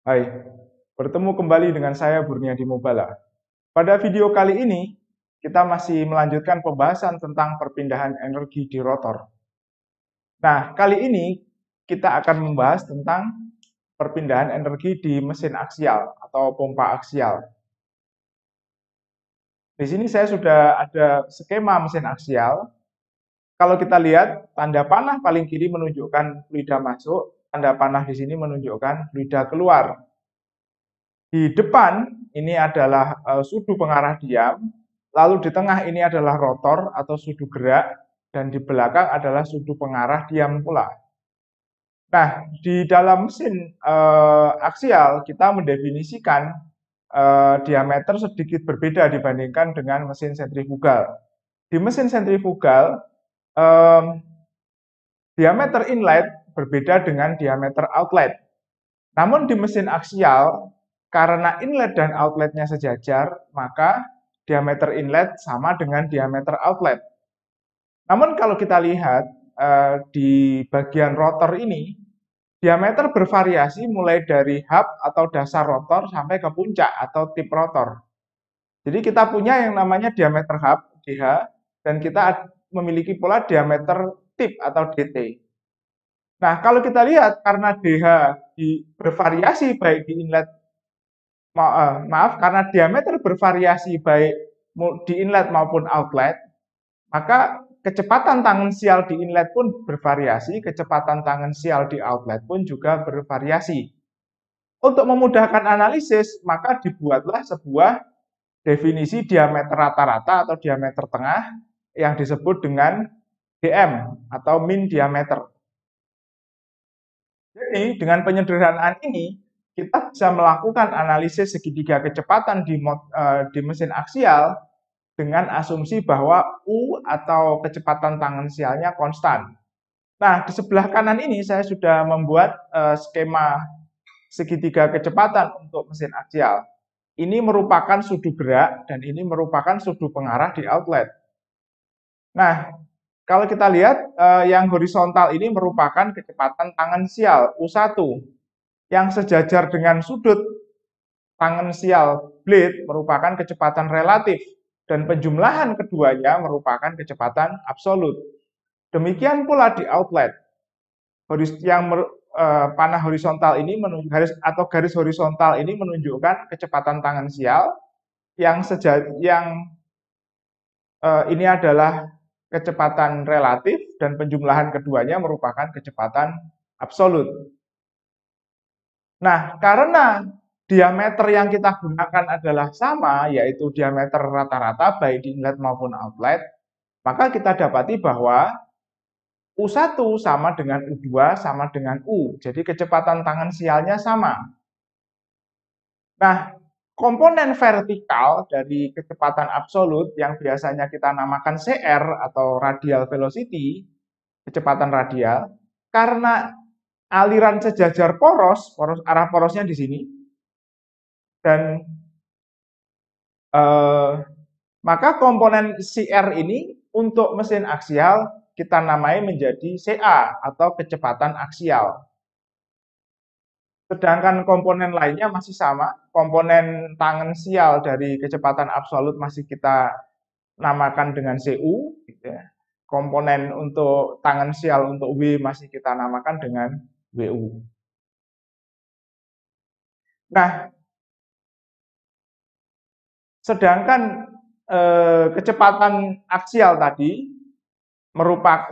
Hai, bertemu kembali dengan saya Burniadi Mubala. Pada video kali ini, kita masih melanjutkan pembahasan tentang perpindahan energi di rotor. Nah, kali ini kita akan membahas tentang perpindahan energi di mesin aksial atau pompa aksial. Di sini saya sudah ada skema mesin aksial. Kalau kita lihat, tanda panah paling kiri menunjukkan fluida masuk, tanda panah di sini menunjukkan fluida keluar. Di depan ini adalah sudu pengarah diam, lalu di tengah ini adalah rotor atau sudu gerak, dan di belakang adalah sudu pengarah diam pula. Nah, di dalam mesin aksial kita mendefinisikan diameter sedikit berbeda dibandingkan dengan mesin sentrifugal. Di mesin sentrifugal, diameter inlet berbeda dengan diameter outlet. Namun di mesin aksial, karena inlet dan outletnya sejajar, maka diameter inlet sama dengan diameter outlet. Namun kalau kita lihat di bagian rotor ini, diameter bervariasi mulai dari hub atau dasar rotor sampai ke puncak atau tip rotor. Jadi kita punya yang namanya diameter hub, DH, dan kita memiliki pula diameter tip atau DT. Nah, kalau kita lihat karena DH bervariasi baik di inlet karena diameter bervariasi baik di inlet maupun outlet, maka kecepatan tangensial di inlet pun bervariasi, kecepatan tangensial di outlet pun juga bervariasi. Untuk memudahkan analisis, maka dibuatlah sebuah definisi diameter rata-rata atau diameter tengah yang disebut dengan DM atau mean diameter. Jadi, dengan penyederhanaan ini, kita bisa melakukan analisis segitiga kecepatan di mesin aksial dengan asumsi bahwa U atau kecepatan tangensialnya konstan. Nah, di sebelah kanan ini saya sudah membuat skema segitiga kecepatan untuk mesin aksial. Ini merupakan sudu gerak dan ini merupakan sudu pengarah di outlet. Nah, kalau kita lihat yang horizontal ini merupakan kecepatan tangensial U1 yang sejajar dengan sudut tangensial blade merupakan kecepatan relatif dan penjumlahan keduanya merupakan kecepatan absolut. Demikian pula di outlet. Yang panah horizontal ini garis horizontal ini menunjukkan kecepatan tangensial yang ini adalah kecepatan relatif dan penjumlahan keduanya merupakan kecepatan absolut. Nah, karena diameter yang kita gunakan adalah sama, yaitu diameter rata-rata baik di inlet maupun outlet, maka kita dapati bahwa U1 sama dengan U2 sama dengan U. Jadi kecepatan tangensialnya sama. Nah, komponen vertikal dari kecepatan absolut yang biasanya kita namakan CR atau radial velocity, kecepatan radial, karena aliran sejajar poros arah porosnya di sini, dan maka komponen CR ini untuk mesin aksial kita namai menjadi CA atau kecepatan aksial. Sedangkan komponen lainnya masih sama, komponen tangensial dari kecepatan absolut masih kita namakan dengan CU, gitu ya. Komponen untuk tangensial untuk W masih kita namakan dengan WU. Nah, sedangkan kecepatan aksial tadi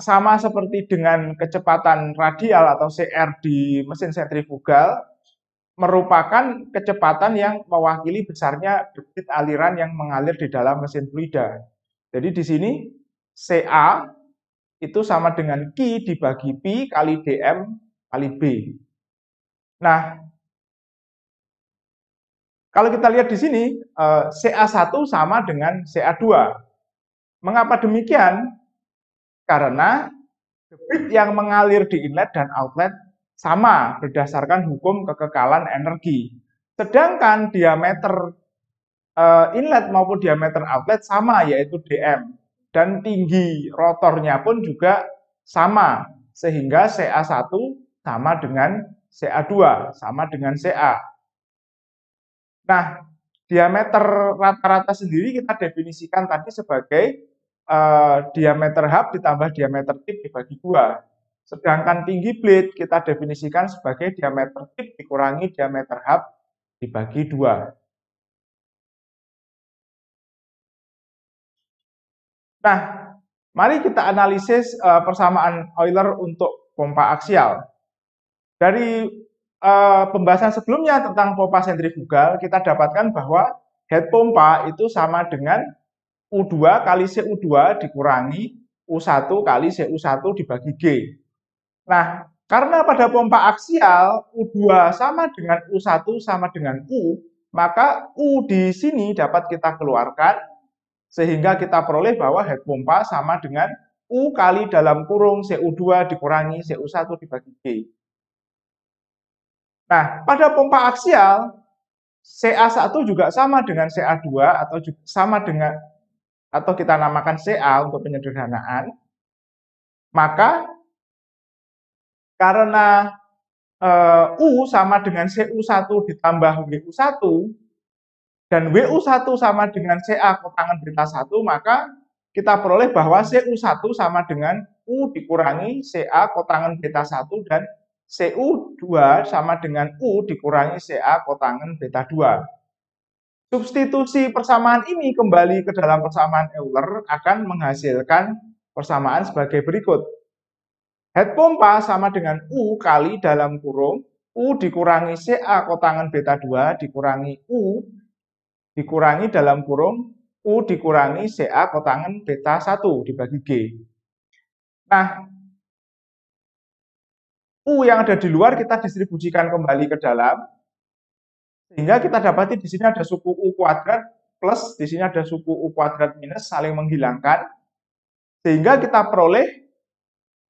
sama seperti dengan kecepatan radial atau CR di mesin sentrifugal, merupakan kecepatan yang mewakili besarnya debit aliran yang mengalir di dalam mesin fluida. Jadi di sini CA itu sama dengan Q dibagi Pi kali DM kali B. Nah, kalau kita lihat di sini, CA1 sama dengan CA2. Mengapa demikian? Karena debit yang mengalir di inlet dan outlet sama berdasarkan hukum kekekalan energi. Sedangkan diameter inlet maupun diameter outlet sama, yaitu dm. Dan tinggi rotornya pun juga sama, sehingga CA1 sama dengan CA2, sama dengan CA. Nah, diameter rata-rata sendiri kita definisikan tadi sebagai diameter hub ditambah diameter tip dibagi 2. Sedangkan tinggi blade kita definisikan sebagai diameter tip dikurangi diameter hub dibagi 2. Nah, mari kita analisis persamaan Euler untuk pompa aksial. Dari pembahasan sebelumnya tentang pompa sentrifugal, kita dapatkan bahwa head pompa itu sama dengan U2 kali CU2 dikurangi U1 kali CU1 dibagi G. Nah, karena pada pompa aksial U2 sama dengan U1 sama dengan U, maka U di sini dapat kita keluarkan sehingga kita peroleh bahwa head pompa sama dengan U kali dalam kurung CU2 dikurangi CU1 dibagi G. Nah, pada pompa aksial, CA1 juga sama dengan CA2 atau sama dengan atau kita namakan CA untuk penyederhanaan. Maka karena U sama dengan CU1 ditambah WU1 dan WU1 sama dengan CA kotangan beta 1, maka kita peroleh bahwa CU1 sama dengan U dikurangi CA kotangan beta 1 dan CU2 sama dengan U dikurangi CA kotangan beta 2. Substitusi persamaan ini kembali ke dalam persamaan Euler akan menghasilkan persamaan sebagai berikut. Head pompa sama dengan U kali dalam kurung U dikurangi CA kotangan beta 2 dikurangi U dikurangi dalam kurung U dikurangi CA kotangan beta 1 dibagi G. Nah, U yang ada di luar kita distribusikan kembali ke dalam, sehingga kita dapati di sini ada suku U kuadrat plus, di sini ada suku U kuadrat minus, saling menghilangkan, sehingga kita peroleh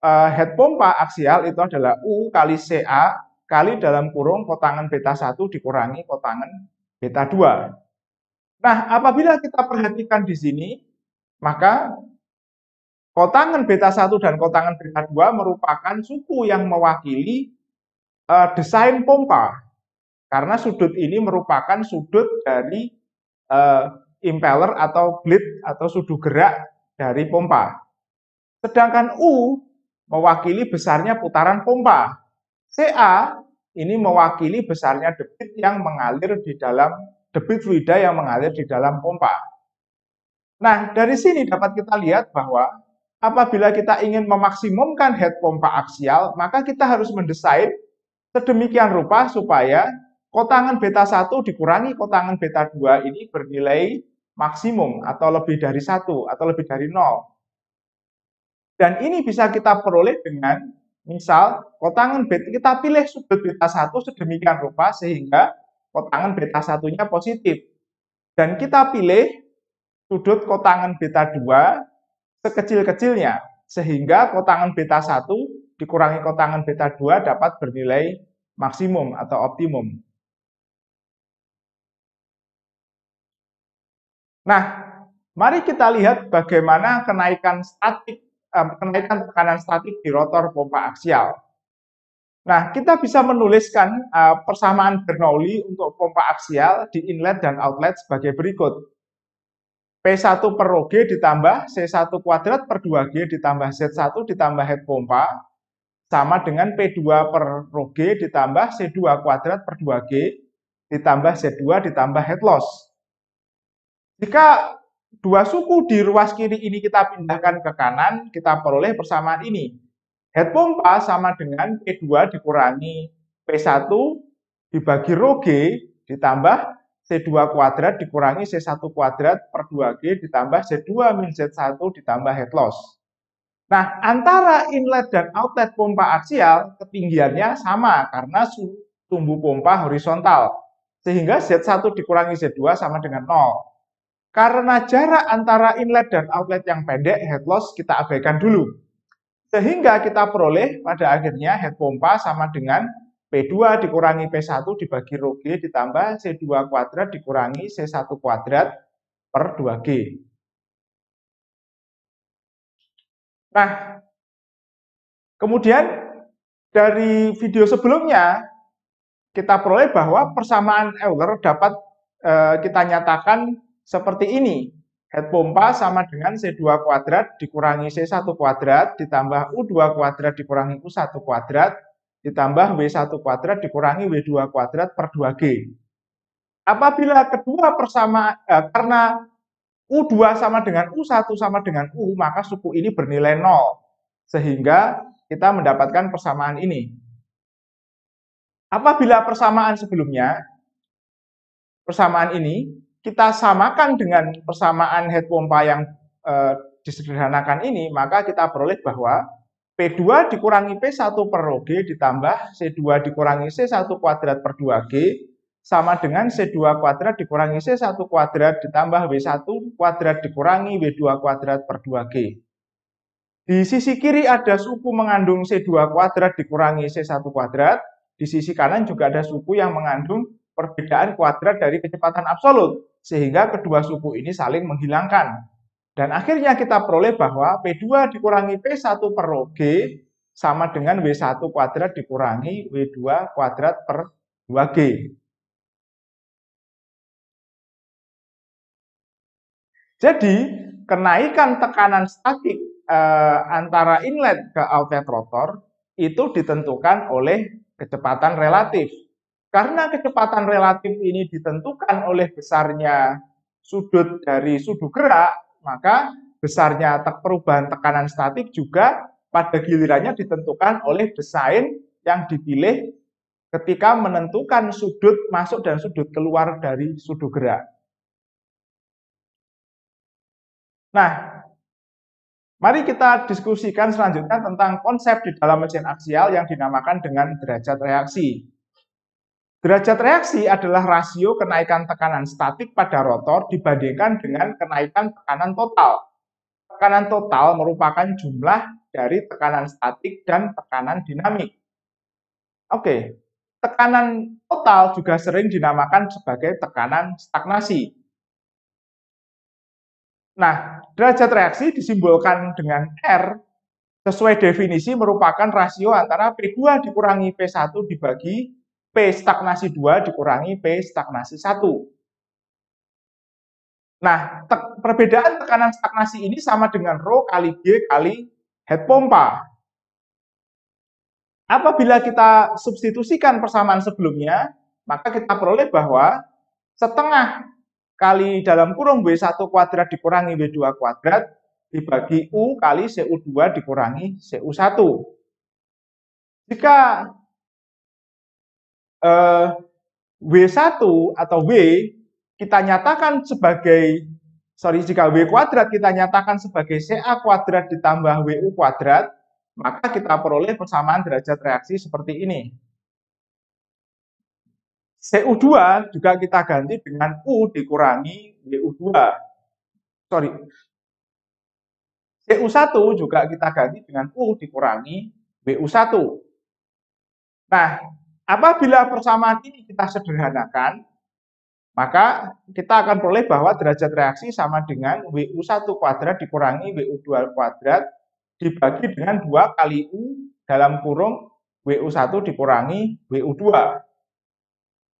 head pompa aksial itu adalah U kali CA kali dalam kurung kotangan beta 1 dikurangi kotangan beta 2. Nah, apabila kita perhatikan di sini, maka kotangan beta 1 dan kotangan beta 2 merupakan suku yang mewakili desain pompa. Karena sudut ini merupakan sudut dari impeller atau blade atau sudu gerak dari pompa. Sedangkan U mewakili besarnya putaran pompa. CA ini mewakili besarnya debit yang mengalir di dalam debit fluida yang mengalir di dalam pompa. Nah, dari sini dapat kita lihat bahwa apabila kita ingin memaksimumkan head pompa aksial, maka kita harus mendesain sedemikian rupa supaya kotangan beta 1 dikurangi kotangan beta 2 ini bernilai maksimum atau lebih dari 1 atau lebih dari 0. Dan ini bisa kita peroleh dengan misal kotangan beta, kita pilih sudut beta 1 sedemikian rupa sehingga kotangan beta 1-nya positif. Dan kita pilih sudut kotangan beta 2 sekecil-kecilnya sehingga kotangan beta 1 dikurangi kotangan beta 2 dapat bernilai maksimum atau optimum. Nah, mari kita lihat bagaimana kenaikan tekanan statik di rotor pompa aksial. Nah, kita bisa menuliskan persamaan Bernoulli untuk pompa aksial di inlet dan outlet sebagai berikut. P1 per rho G ditambah C1 kuadrat per 2G ditambah Z1 ditambah head pompa sama dengan P2 per rho G ditambah C2 kuadrat per 2G ditambah Z2 ditambah head loss. Jika dua suku di ruas kiri ini kita pindahkan ke kanan, kita peroleh persamaan ini. Head pompa sama dengan P2 dikurangi P1 dibagi rho G ditambah C2 kuadrat dikurangi C1 kuadrat per 2G ditambah Z2 min Z1 ditambah head loss. Nah, antara inlet dan outlet pompa aksial ketinggiannya sama karena sumbu pompa horizontal. Sehingga Z1 dikurangi Z2 sama dengan 0. Karena jarak antara inlet dan outlet yang pendek, head loss kita abaikan dulu. Sehingga kita peroleh pada akhirnya head pompa sama dengan P2 dikurangi P1 dibagi rho G ditambah C2 kuadrat dikurangi C1 kuadrat per 2G. Nah, kemudian dari video sebelumnya kita peroleh bahwa persamaan Euler dapat kita nyatakan seperti ini. Head pompa sama dengan C2 kuadrat dikurangi C1 kuadrat ditambah U2 kuadrat dikurangi U1 kuadrat ditambah W1 kuadrat dikurangi W2 kuadrat per 2G. Apabila kedua persamaan, karena U2 sama dengan U1 sama dengan U, maka suku ini bernilai 0. Sehingga kita mendapatkan persamaan ini. Apabila persamaan sebelumnya, persamaan ini kita samakan dengan persamaan head pompa yang disederhanakan ini, maka kita peroleh bahwa P2 dikurangi P1 per rho G ditambah C2 dikurangi C1 kuadrat per 2G sama dengan C2 kuadrat dikurangi C1 kuadrat ditambah W1 kuadrat dikurangi W2 kuadrat per 2G. Di sisi kiri ada suku mengandung C2 kuadrat dikurangi C1 kuadrat, di sisi kanan juga ada suku yang mengandung perbedaan kuadrat dari kecepatan absolut, sehingga kedua suku ini saling menghilangkan. Dan akhirnya kita peroleh bahwa P2 dikurangi P1 per rho G sama dengan W1 kuadrat dikurangi W2 kuadrat per 2G. Jadi, kenaikan tekanan statik antara inlet ke outlet rotor itu ditentukan oleh kecepatan relatif. Karena kecepatan relatif ini ditentukan oleh besarnya sudut dari sudut gerak, maka besarnya perubahan tekanan statik juga pada gilirannya ditentukan oleh desain yang dipilih ketika menentukan sudut masuk dan sudut keluar dari sudut gerak. Nah, mari kita diskusikan selanjutnya tentang konsep di dalam mesin aksial yang dinamakan dengan derajat reaksi. Derajat reaksi adalah rasio kenaikan tekanan statik pada rotor dibandingkan dengan kenaikan tekanan total. Tekanan total merupakan jumlah dari tekanan statik dan tekanan dinamik. Oke, tekanan total juga sering dinamakan sebagai tekanan stagnasi. Nah, derajat reaksi disimbolkan dengan R sesuai definisi merupakan rasio antara P2 dikurangi P1 dibagi P stagnasi 2 dikurangi P stagnasi 1. Nah, perbedaan tekanan stagnasi ini sama dengan rho kali G kali head pompa. Apabila kita substitusikan persamaan sebelumnya, maka kita peroleh bahwa setengah kali dalam kurung W1 kuadrat dikurangi W2 kuadrat dibagi U kali CU2 dikurangi CU1. Jika W1 atau W kita nyatakan sebagai, jika W kuadrat kita nyatakan sebagai CA kuadrat ditambah WU kuadrat, maka kita peroleh persamaan derajat reaksi seperti ini. CU2 juga kita ganti dengan U dikurangi WU2. CU1 juga kita ganti dengan U dikurangi WU1. Nah, apabila persamaan ini kita sederhanakan, maka kita akan peroleh bahwa derajat reaksi sama dengan WU1 kuadrat dikurangi WU2 kuadrat dibagi dengan 2 kali U dalam kurung WU1 dikurangi WU2.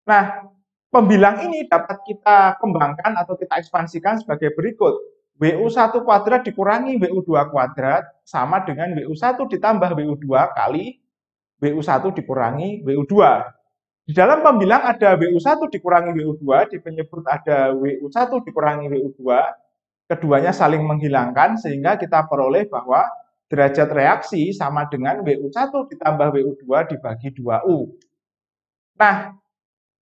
Nah, pembilang ini dapat kita kembangkan atau kita ekspansikan sebagai berikut. WU1 kuadrat dikurangi WU2 kuadrat sama dengan WU1 ditambah WU2 kali WU1 dikurangi WU2. Di dalam pembilang ada WU1 dikurangi WU2, di penyebut ada WU1 dikurangi WU2, keduanya saling menghilangkan sehingga kita peroleh bahwa derajat reaksi sama dengan WU1 ditambah WU2 dibagi 2U. Nah,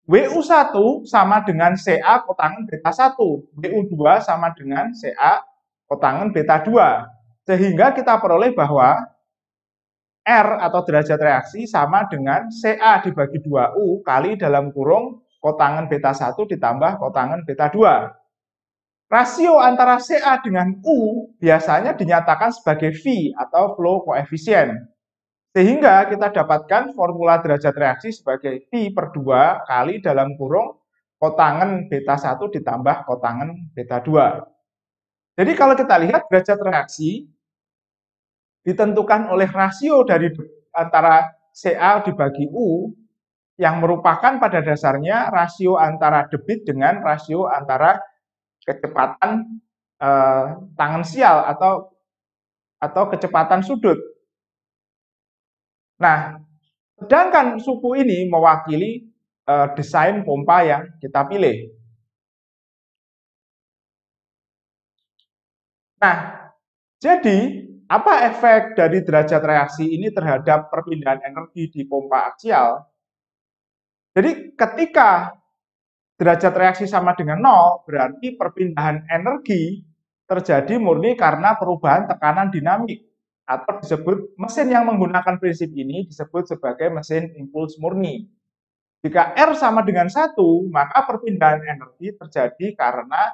WU1 sama dengan CA kotangen beta 1, WU2 sama dengan CA kotangen beta 2. Sehingga kita peroleh bahwa R atau derajat reaksi sama dengan CA dibagi 2U kali dalam kurung kotangen beta 1 ditambah kotangen beta 2. Rasio antara CA dengan U biasanya dinyatakan sebagai V atau flow coefficient. Sehingga kita dapatkan formula derajat reaksi sebagai V per 2 kali dalam kurung kotangen beta 1 ditambah kotangen beta 2. Jadi kalau kita lihat derajat reaksi ditentukan oleh rasio dari antara CA dibagi U yang merupakan pada dasarnya rasio antara debit dengan rasio antara kecepatan tangensial atau kecepatan sudut. Nah, sedangkan suku ini mewakili desain pompa yang kita pilih. Nah, jadi apa efek dari derajat reaksi ini terhadap perpindahan energi di pompa aksial? Jadi ketika derajat reaksi sama dengan 0, berarti perpindahan energi terjadi murni karena perubahan tekanan dinamik, atau disebut mesin yang menggunakan prinsip ini disebut sebagai mesin impuls murni. Jika R sama dengan 1, maka perpindahan energi terjadi karena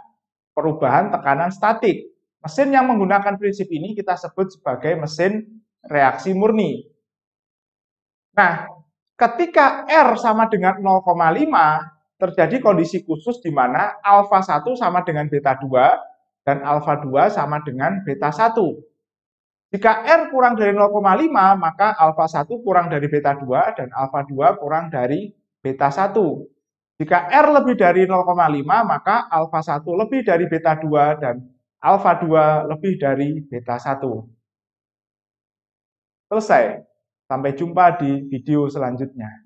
perubahan tekanan statik. Mesin yang menggunakan prinsip ini kita sebut sebagai mesin reaksi murni. Nah, ketika R sama dengan 0,5, terjadi kondisi khusus di mana alfa 1 sama dengan beta 2 dan alfa 2 sama dengan beta 1. Jika R kurang dari 0,5, maka alfa 1 kurang dari beta 2 dan alfa 2 kurang dari beta 1. Jika R lebih dari 0,5, maka alfa 1 lebih dari beta 2 dan alfa 2 lebih dari beta 1. Selesai. Sampai jumpa di video selanjutnya.